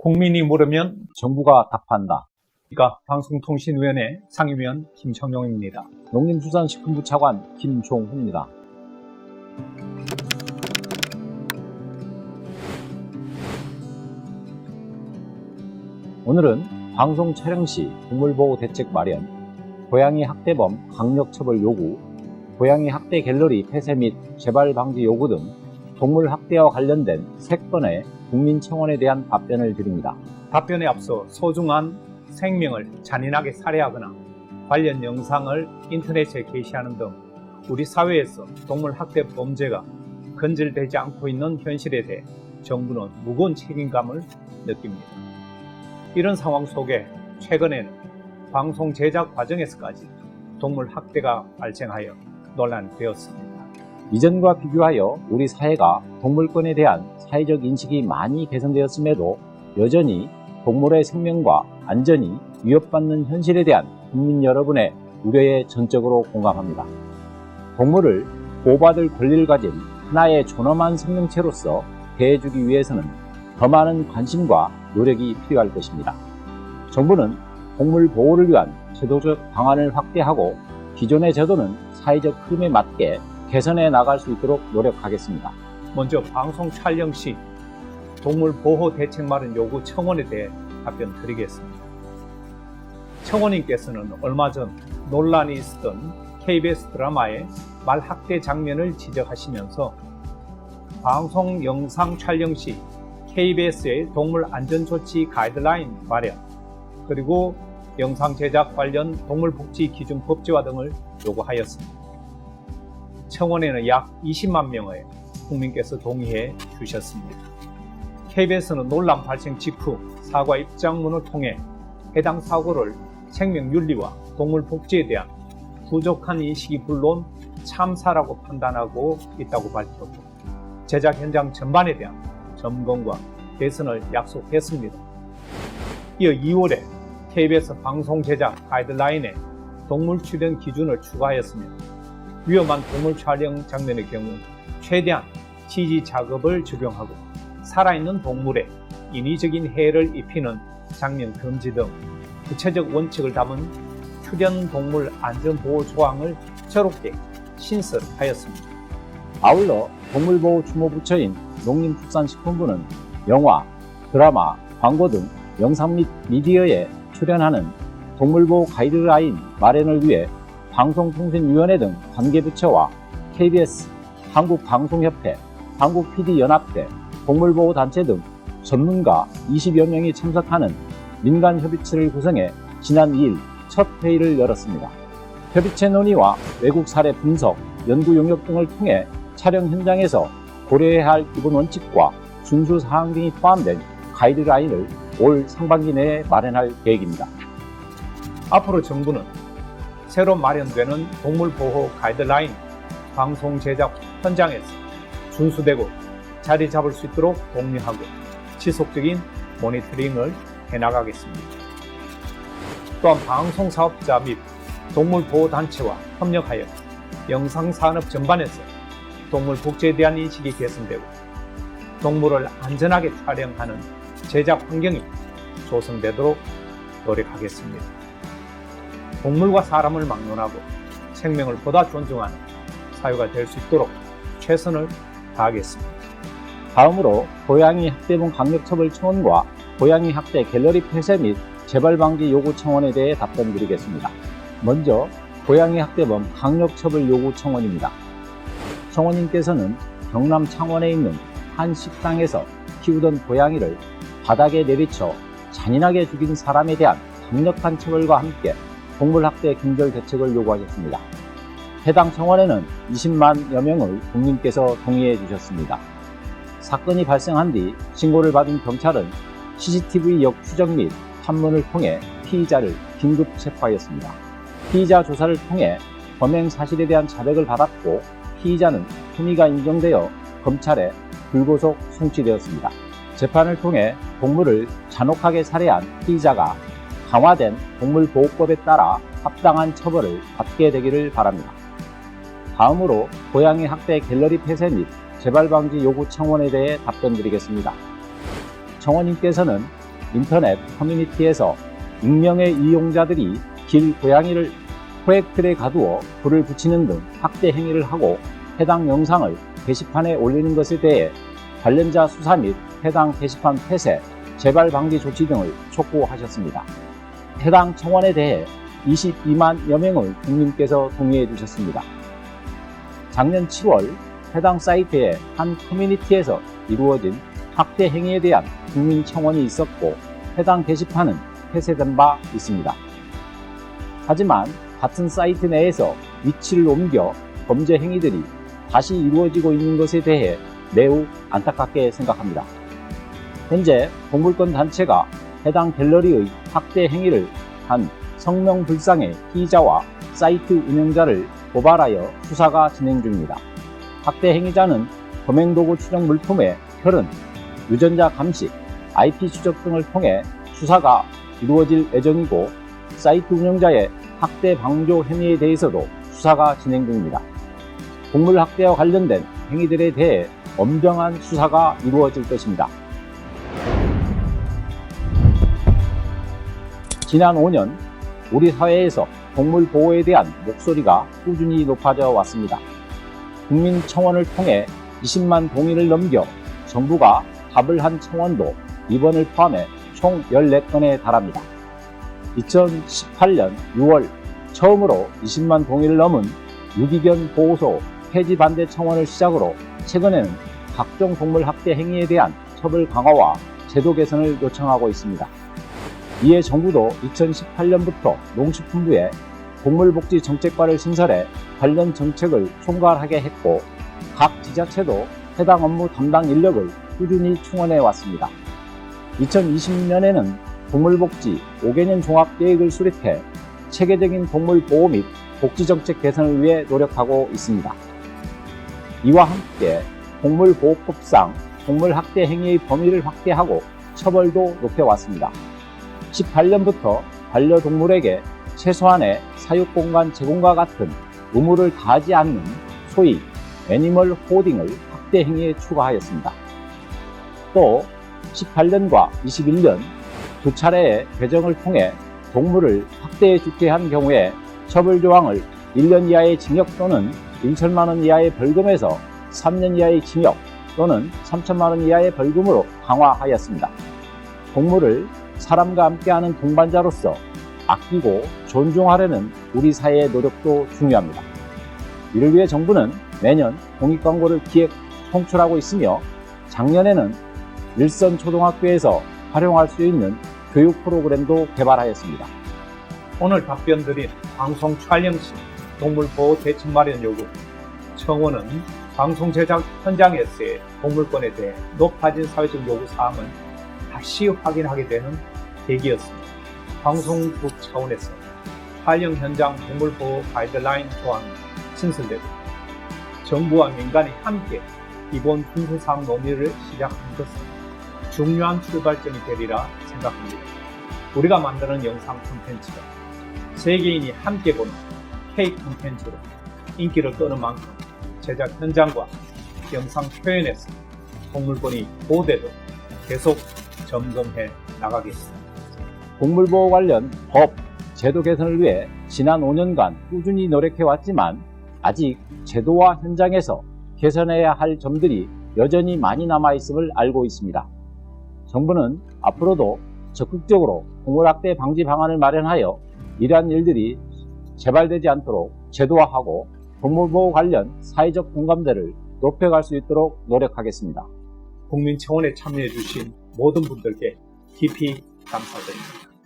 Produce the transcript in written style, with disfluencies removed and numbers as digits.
국민이 물으면 정부가 답한다. 방송통신위원회 상임위원 김청룡입니다. 농림수산식품부 차관 김종훈입니다. 오늘은 방송 촬영 시 동물보호 대책 마련, 고양이 학대범 강력처벌 요구, 고양이 학대 갤러리 폐쇄 및 재발 방지 요구 등 동물 학대와 관련된 3건의 국민청원에 대한 답변을 드립니다. 답변에 앞서 소중한 생명을 잔인하게 살해하거나 관련 영상을 인터넷에 게시하는 등 우리 사회에서 동물 학대 범죄가 근절되지 않고 있는 현실에 대해 정부는 무거운 책임감을 느낍니다. 이런 상황 속에 최근에는 방송 제작 과정에서까지 동물 학대가 발생하여 논란이 되었습니다. 이전과 비교하여 우리 사회가 동물권에 대한 사회적 인식이 많이 개선되었음에도 여전히 동물의 생명과 안전이 위협받는 현실에 대한 국민 여러분의 우려에 전적으로 공감합니다. 동물을 보호받을 권리를 가진 하나의 존엄한 생명체로서 대해주기 위해서는 더 많은 관심과 노력이 필요할 것입니다. 정부는 동물 보호를 위한 제도적 방안을 확대하고 기존의 제도는 사회적 흐름에 맞게 개선해 나갈 수 있도록 노력하겠습니다. 먼저 방송 촬영 시 동물 보호 대책 마련 요구 청원에 대해 답변 드리겠습니다. 청원인께서는 얼마 전 논란이 있었던 KBS 드라마의 말학대 장면을 지적하시면서 방송 영상 촬영 시 KBS의 동물 안전조치 가이드라인 마련, 그리고 영상 제작 관련 동물복지 기준 법제화 등을 요구하였습니다. 청원에는 약 20만 명의 국민께서 동의해 주셨습니다. KBS는 논란 발생 직후 사과 입장문을 통해 해당 사고를 생명윤리와 동물복지에 대한 부족한 인식이 물론 참사라고 판단하고 있다고 밝혔고, 제작 현장 전반에 대한 점검과 개선을 약속했습니다. 이어 2월에 KBS 방송 제작 가이드라인에 동물 출연 기준을 추가하였으며, 위험한 동물 촬영 장면의 경우 최대한 지지 작업을 적용하고 살아있는 동물에 인위적인 해를 입히는 장면 금지 등 구체적 원칙을 담은 출연 동물 안전보호 조항을 새롭게 신설하였습니다. 아울러 동물보호 주무부처인 농림축산식품부는 영화, 드라마, 광고 등 영상 및 미디어에 출연하는 동물보호 가이드라인 마련을 위해 방송통신위원회 등 관계부처와 KBS, 한국방송협회, 한국PD연합회, 동물보호단체 등 전문가 20여 명이 참석하는 민간협의체를 구성해 지난 2일 첫 회의를 열었습니다. 협의체 논의와 외국 사례 분석, 연구 용역 등을 통해 촬영 현장에서 고려해야 할 기본 원칙과 준수 사항 등이 포함된 가이드라인을 올 상반기 내에 마련할 계획입니다. 앞으로 정부는 새로 마련되는 동물보호 가이드라인 방송 제작 현장에서 준수되고 자리 잡을 수 있도록 독려하고 지속적인 모니터링을 해나가겠습니다. 또한 방송사업자 및 동물보호단체와 협력하여 영상산업 전반에서 동물 복지에 대한 인식이 개선되고 동물을 안전하게 촬영하는 제작 환경이 조성되도록 노력하겠습니다. 동물과 사람을 막론하고 생명을 보다 존중하는 사회가 될 수 있도록 최선을 다하겠습니다. 다음으로 고양이 학대범 강력처벌 청원과 고양이 학대 갤러리 폐쇄 및 재발 방지 요구 청원에 대해 답변드리겠습니다. 먼저 고양이 학대범 강력처벌 요구 청원입니다. 청원인께서는 경남 창원에 있는 한 식당에서 키우던 고양이를 바닥에 내리쳐 잔인하게 죽인 사람에 대한 강력한 처벌과 함께 동물학대 근절 대책을 요구하셨습니다. 해당 청원에는 20만여 명의 국민께서 동의해 주셨습니다. 사건이 발생한 뒤 신고를 받은 경찰은 CCTV 역추적 및 탐문을 통해 피의자를 긴급 체포하였습니다. 피의자 조사를 통해 범행 사실에 대한 자백을 받았고 피의자는 혐의가 인정되어 검찰에 불구속 송치되었습니다. 재판을 통해 동물을 잔혹하게 살해한 피의자가 강화된 동물보호법에 따라 합당한 처벌을 받게 되기를 바랍니다. 다음으로 고양이 학대 갤러리 폐쇄 및 재발 방지 요구 청원에 대해 답변드리겠습니다. 청원인께서는 인터넷 커뮤니티에서 익명의 이용자들이 길 고양이를 포획틀에 가두어 불을 붙이는 등 학대 행위를 하고 해당 영상을 게시판에 올리는 것에 대해 관련자 수사 및 해당 게시판 폐쇄, 재발 방지 조치 등을 촉구하셨습니다. 해당 청원에 대해 22만여 명의 국민께서 동의해 주셨습니다. 작년 7월 해당 사이트의 한 커뮤니티에서 이루어진 학대 행위에 대한 국민 청원이 있었고 해당 게시판은 폐쇄된 바 있습니다. 하지만 같은 사이트 내에서 위치를 옮겨 범죄 행위들이 다시 이루어지고 있는 것에 대해 매우 안타깝게 생각합니다. 현재 동물권 단체가 해당 갤러리의 학대 행위를 한 성명불상의 피의자와 사이트 운영자를 고발하여 수사가 진행 중입니다. 학대 행위자는 범행도구 추적 물품의 혈흔, 유전자 감식, IP 추적 등을 통해 수사가 이루어질 예정이고 사이트 운영자의 학대 방조 행위에 대해서도 수사가 진행 중입니다. 동물 학대와 관련된 행위들에 대해 엄정한 수사가 이루어질 것입니다. 지난 5년 우리 사회에서 동물 보호에 대한 목소리가 꾸준히 높아져 왔습니다. 국민 청원을 통해 20만 동의를 넘겨 정부가 답을 한 청원도 이번을 포함해 총 14건에 달합니다. 2018년 6월 처음으로 20만 동의를 넘은 유기견 보호소 폐지 반대 청원을 시작으로 최근에는 각종 동물 학대 행위에 대한 처벌 강화와 제도 개선을 요청하고 있습니다. 이에 정부도 2018년부터 농식품부에 동물복지정책과를 신설해 관련 정책을 총괄하게 했고 각 지자체도 해당 업무 담당 인력을 꾸준히 충원해 왔습니다. 2020년에는 동물복지 5개년 종합계획을 수립해 체계적인 동물 보호 및 복지정책 개선을 위해 노력하고 있습니다. 이와 함께 동물보호법상 동물학대 행위의 범위를 확대하고 처벌도 높여왔습니다. 18년부터 반려동물에게 최소한의 사육공간 제공과 같은 의무를 다하지 않는 소위 애니멀 호딩을 학대 행위에 추가하였습니다. 또 18년과 21년 두 차례의 개정을 통해 동물을 학대에 죽게 한 경우에 처벌 조항을 1년 이하의 징역 또는 1천만 원 이하의 벌금에서 3년 이하의 징역 또는 3천만 원 이하의 벌금으로 강화하였습니다. 동물을 사람과 함께하는 동반자로서 아끼고 존중하려는 우리 사회의 노력도 중요합니다. 이를 위해 정부는 매년 공익광고를 기획, 송출하고 있으며 작년에는 일선 초등학교에서 활용할 수 있는 교육 프로그램도 개발하였습니다. 오늘 답변 드린 방송 촬영 시 동물보호 대책 마련 요구, 청원은 방송 제작 현장에서의 동물권에 대해 높아진 사회적 요구사항을 다시 확인하게 되는 계기였습니다. 방송국 차원에서 촬영 현장 동물보호 가이드라인 조항이 신설되고 정부와 민간이 함께 기본 준수사항 논의를 시작한 것은 중요한 출발점이 되리라 생각합니다. 우리가 만드는 영상 콘텐츠가 세계인이 함께 보는 K 콘텐츠로 인기를 끄는 만큼 제작 현장과 영상 표현에서 동물권이 보호되도록 계속 점검해 나가겠습니다. 동물보호 관련 법, 제도 개선을 위해 지난 5년간 꾸준히 노력해왔지만 아직 제도와 현장에서 개선해야 할 점들이 여전히 많이 남아있음을 알고 있습니다. 정부는 앞으로도 적극적으로 동물학대 방지 방안을 마련하여 이러한 일들이 재발되지 않도록 제도화하고 동물보호 관련 사회적 공감대를 높여갈 수 있도록 노력하겠습니다. 국민청원에 참여해 주신 모든 분들께 깊이 감사드립니다.